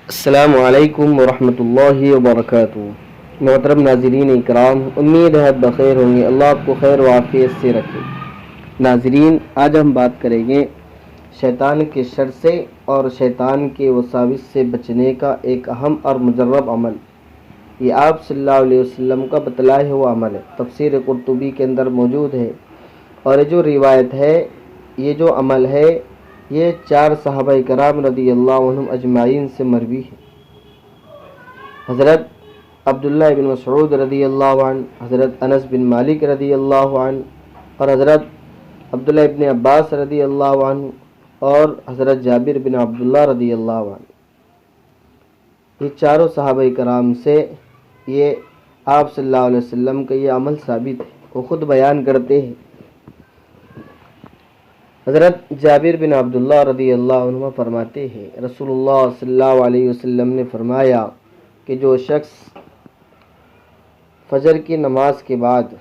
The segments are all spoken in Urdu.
السلام علیکم ورحمۃ اللہ وبرکاتہ۔ محترم ناظرین اکرام، امید ہے بخیر ہوں گے، اللہ آپ کو خیر و عافیت سے رکھے۔ ناظرین، آج ہم بات کریں گے شیطان کے شر سے اور شیطان کے وساوس سے بچنے کا ایک اہم اور مجرب عمل۔ یہ آپ صلی اللہ علیہ وسلم کا بتلایا ہوا عمل ہے، تفسیر قرطبی کے اندر موجود ہے، اور یہ جو روایت ہے، یہ جو عمل ہے، یہ 4 صحابہ کرام رضی اللہ عنہم اجمعین سے مروی ہے۔ حضرت عبداللہ بن مسعود رضی اللہ عنہ، حضرت انس بن مالک رضی اللہ عنہ، اور حضرت عبداللہ بن عباس رضی اللہ عنہ، اور حضرت جابر بن عبداللہ رضی اللہ عنہ، یہ 4 صحابہ کرام سے یہ آپ صلی اللہ علیہ وسلم کا یہ عمل ثابت ہے۔ وہ خود بیان کرتے ہیں۔ حضرت جابر بن عبداللہ رضی اللہ عنہ فرماتے ہیں، رسول اللہ صلی اللہ علیہ وسلم نے فرمایا کہ جو شخص فجر کی نماز کے بعد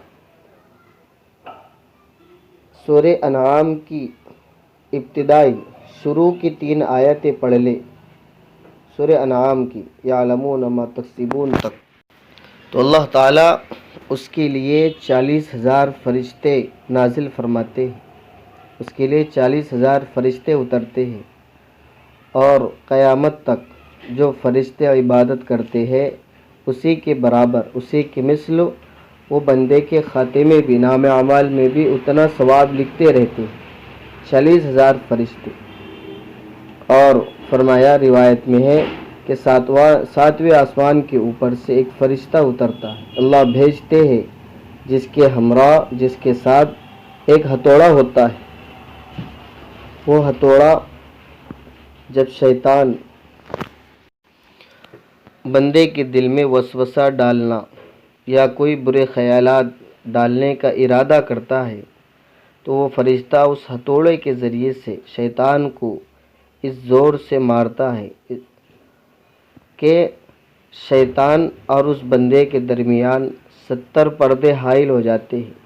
سورہ انعام کی ابتدائی شروع کی 3 آیتیں پڑھ لے، سورہ انعام کی یعلمون ما تکسبون تک، تو اللہ تعالیٰ اس کے لیے 40,000 فرشتے نازل فرماتے ہیں، اس کے لیے 40,000 فرشتے اترتے ہیں، اور قیامت تک جو فرشتے عبادت کرتے ہیں اسی کے برابر، اسی کے مثل وہ بندے کے خاتے میں بھی، نام اعمال میں بھی اتنا ثواب لکھتے رہتے ہیں، 40,000 فرشتے۔ اور فرمایا، روایت میں ہے کہ 7ویں آسمان کے اوپر سے ایک فرشتہ اترتا ہے، اللہ بھیجتے ہیں، جس کے ہمراہ، جس کے ساتھ ایک ہتھوڑا ہوتا ہے۔ وہ ہتھوڑا جب شیطان بندے کے دل میں وسوسہ ڈالنا یا کوئی برے خیالات ڈالنے کا ارادہ کرتا ہے، تو وہ فرشتہ اس ہتھوڑے کے ذریعے سے شیطان کو اس زور سے مارتا ہے کہ شیطان اور اس بندے کے درمیان 70 پردے حائل ہو جاتے ہیں،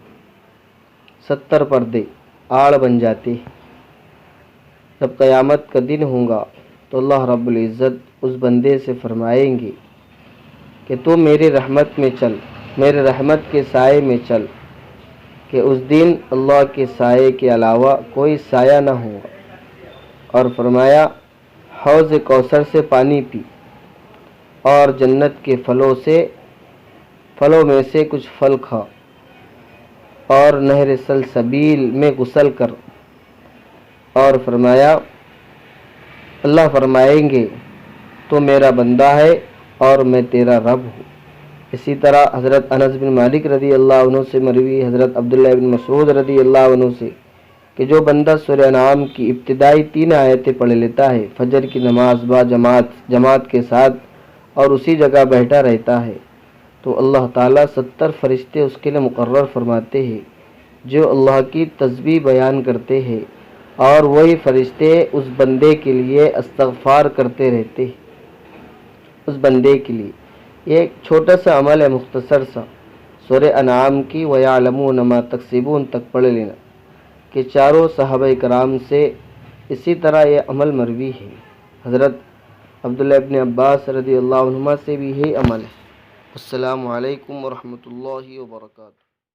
70 پردے آڑ بن جاتے ہیں۔ جب قیامت کا دن ہوگا تو اللہ رب العزت اس بندے سے فرمائیں گے کہ تو میری رحمت میں چل، میرے رحمت کے سائے میں چل، کہ اس دن اللہ کے سائے کے علاوہ کوئی سایہ نہ ہوگا، اور فرمایا حوض کوثر سے پانی پی، اور جنت کے پھلوں میں سے کچھ پھل کھا، اور نہر سلسبیل میں غسل کر، اور فرمایا اللہ فرمائیں گے تو میرا بندہ ہے اور میں تیرا رب ہوں۔ اسی طرح حضرت انس بن مالک رضی اللہ عنہ سے مروی، حضرت عبداللہ بن مسعود رضی اللہ عنہ سے، کہ جو بندہ سورہ انعام کی ابتدائی 3 آیتیں پڑھ لیتا ہے فجر کی نماز با جماعت کے ساتھ، اور اسی جگہ بیٹھا رہتا ہے، تو اللہ تعالیٰ 70 فرشتے اس کے لیے مقرر فرماتے ہیں، جو اللہ کی تسبیح بیان کرتے ہیں، اور وہی فرشتے اس بندے کے لیے استغفار کرتے رہتے ہیں، اس بندے کے لیے۔ یہ ایک چھوٹا سا عمل ہے، مختصر سا، سورہ انعام کی وَيَعْلَمُونَ مَا تَكْسِبُونَ تک پڑھ لینا، کہ 4 صحابہ کرام سے اسی طرح یہ عمل مروی ہے۔ حضرت عبداللہ ابن عباس رضی اللہ عنہما سے بھی یہی عمل ہے۔ السلام علیکم ورحمۃ اللہ وبرکاتہ۔